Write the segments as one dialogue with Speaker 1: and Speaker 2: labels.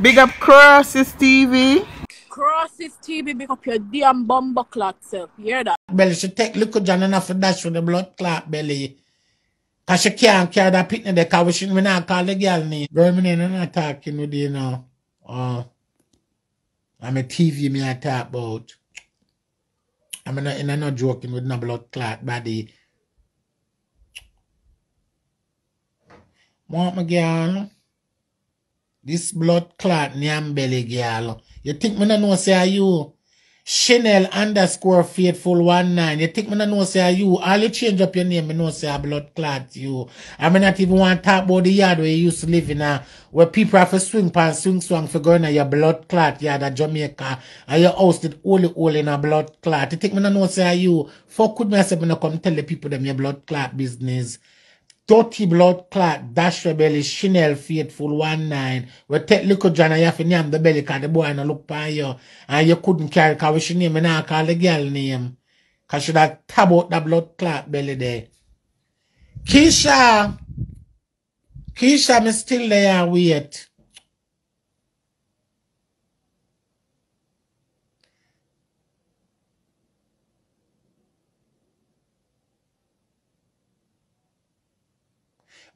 Speaker 1: Big up Crosses TV.
Speaker 2: Crosses TV, big up your damn bumper clot self. You hear that?
Speaker 3: Belly, she take little John enough for dash with the blood clot belly. Cause she can't carry that pit in the car. We not call the girl name. Girl, me not talking with you now. I'm a TV me I talk about. I'm not joking with no blood clot body. Want my girl? This blood clot name belly girl. You think me no know say are you? Chanel _ faithful19. You think me no know say are you? All you change up your name, me know say a blood clot you. I mean not even want to talk about the yard where you used to live in where people have to swing swang for going to your blood clot yard at Jamaica and your house did all in a blood clot. You think me no know say are you? Fuck with me I say me no come tell the people them your blood clot business. Dirty blood clot, dash your belly, Chanel faithful19. We take little John and you have to name the belly because the boy no look by you. And you couldn't carry because she name and I call the girl name. Because she that tab out the blood clot belly there. Keisha, me still there, wait.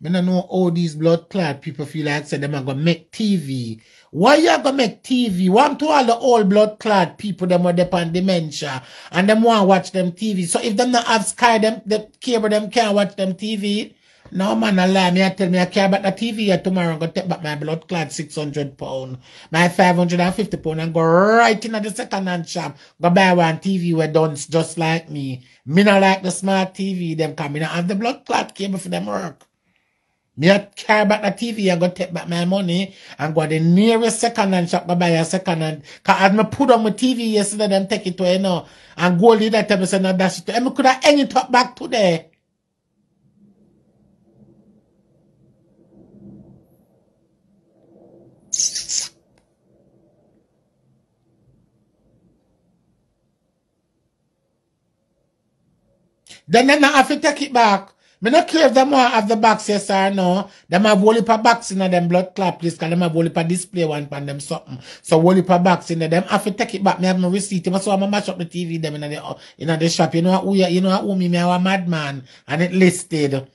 Speaker 3: I don't know how these blood clot people feel like say them are gonna make TV. Why you gonna make TV? Want to all the old blood clot people them are depend dementia and them want to watch them TV. So if them not have Sky, them the cable them can't watch them TV. No man, I lie. Me I tell me I care about the TV yet tomorrow. I'm gonna take back my blood clot £600, my £550, and go right in the second hand shop. Go buy one TV where done just like me. Me not like the smart TV. Them come in and have the blood clot cable for them work. Me I care about the TV, I go take back my money and go to the nearest second-hand shop to buy a second-hand. Because as I put on my TV yesterday, them take it to and go lead that time, say, no, that's it. And I could have hang it up back today. Then I have to take it back. Me not care if them want have the box, yes or no. Them have whole heap of box in them blood clot, please, because them have whole heap of display one pan them something. So whole heap of box in them have to take it back. Me have my receipt. So I'm mash up the TV them in the shop. You know who me have a madman and it listed.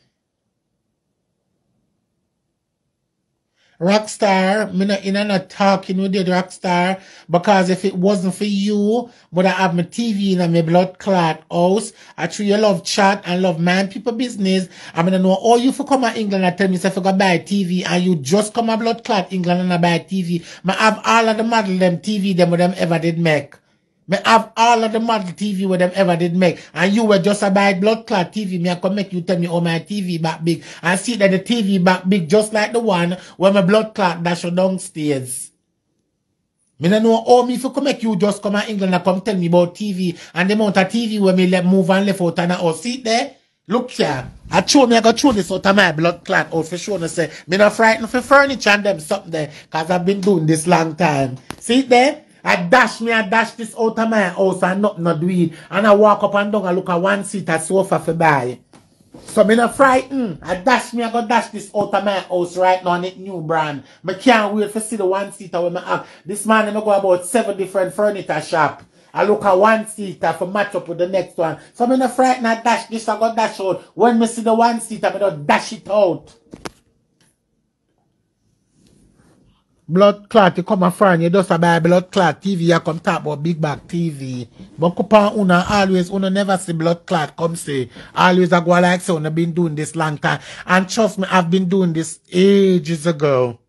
Speaker 3: Rockstar, me not talking with you, Rockstar, because if it wasn't for you, would I have my TV in my blood clot house? I treat you love chat and love man people business. I mean, I know all you for come to England and tell me if you go buy a TV and you just come to blood clot England and I buy a TV. I have all of the model them TV them what them ever did make. Me have all of the model TV what them ever did make. And you were just a buy blood clot TV. Me I can make you tell me, oh, my TV back big. And see that the TV back big just like the one where my blood clot dash downstairs. Me don't know how me if you come make you just come to England and come tell me about TV and the amount of TV where me let move and left out and all. See there? Look here. I show me I got show this out of my blood clot out for sure. Say me not frightened for furniture and them something there. Cause I've been doing this long time. See there? I dash this out of my house and nothing not do it. And I walk up and down and look at one seat at sofa for buy. So me not frightened. I go dash this out of my house right now on it new brand. I can't wait to see the one seater when I have. This man I go about 7 different furniture shop. I look at one seater for match up with the next one. So me not frightened. I dash this, I go dash out. When me see the one seater, I don't dash it out. Blood clot, you come a friend, you just buy blood clot TV, you come talk about big back TV. But couple una always, una never see blood clot come say. Always I go like so, una been doing this long time. And trust me, I've been doing this ages ago.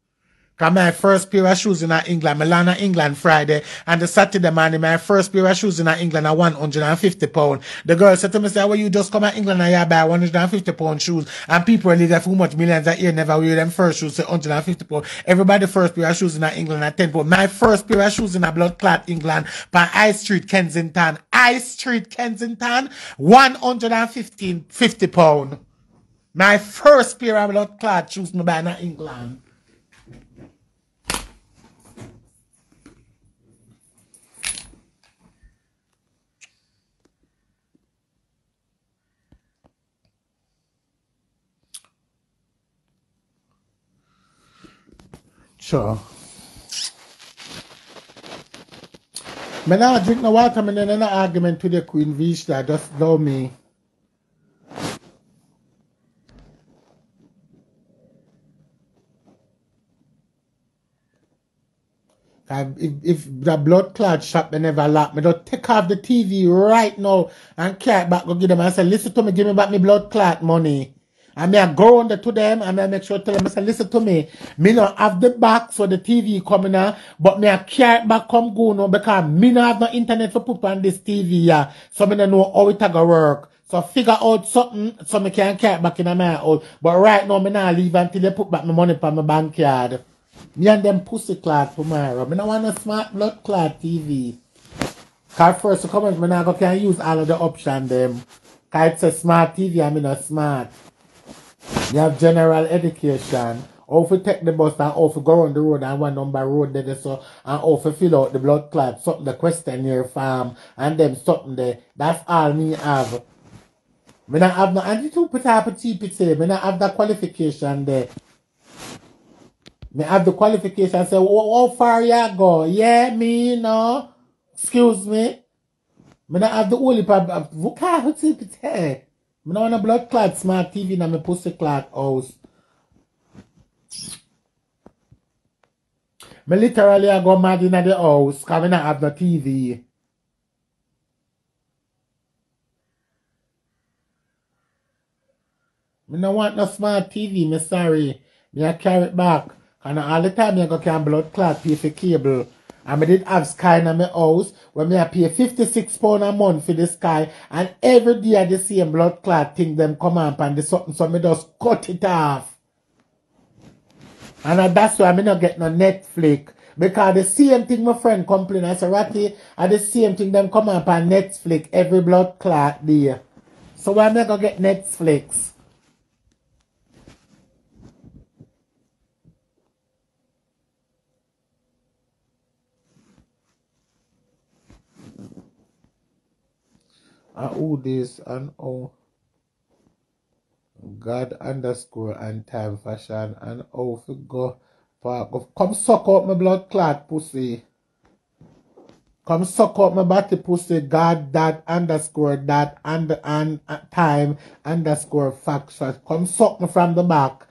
Speaker 3: Cause my first pair of shoes in England, I land in England Friday, and the Saturday morning, my first pair of shoes in England are £150. The girl said to me, say, well, you just come to England and you buy £150 shoes, and people really there for much millions a year never wear them first shoes, say £150. Everybody first pair of shoes in England at £10. My first pair of shoes in a blood clot England, by High Street, Kensington, £150. My first pair of blood clot shoes me buy in England. Sure. Me now drink no water, me in an argument with the Queen Vista, just know me. If the blood clot shop me never lock, me don't take off the TV right now and carry it back go give them and say, listen to me, give me back my blood clot money. And me I go under to them and I make sure tell them, I say, listen to me. Me not have the box for the TV coming out, but me I carry it back come go now because me not have no internet to put on this TV, yeah. So me don't know how it go work. So figure out something so me can carry it back in my house. But right now me not leave until they put back my money on my bank card. Me and them pussy clot tomorrow. Me not want a smart blood clot TV. Cause first to come out, me not can use all of the options them. Cause it's a smart TV and me not smart. You have general education. How to take the bus and how to go on the road and one number road there so and how to fill out the blood clot, something the questionnaire form and them something there. That's all me have. Me not have no and you put up a TPT, me not have the qualification there. Me have the qualification say how far you go? Yeah, me no. Excuse me. Me not have the only problem. Who can't TPT? Me not want a blood clot smart TV in my pussy clot house. Me literally I go mad in the house because I not have no TV. Me no want no smart TV, me sorry. Me I carry it back. And all the time I go can blood clot pay for cable. And I did have Sky in my house where me I pay £56 a month for the Sky. And every day I the same blood clot thing them come up and the something so me just cut it off. And that's why I not get no Netflix. Because the same thing my friend complain. I say, Ratti, and the same thing them come up on Netflix every blood clot there. So why am I going to get Netflix? And who this and oh God underscore and time fashion and oh for go park of come suck out my blood clot pussy. Come suck out my body pussy God that underscore that and time underscore faction. Come suck me from the back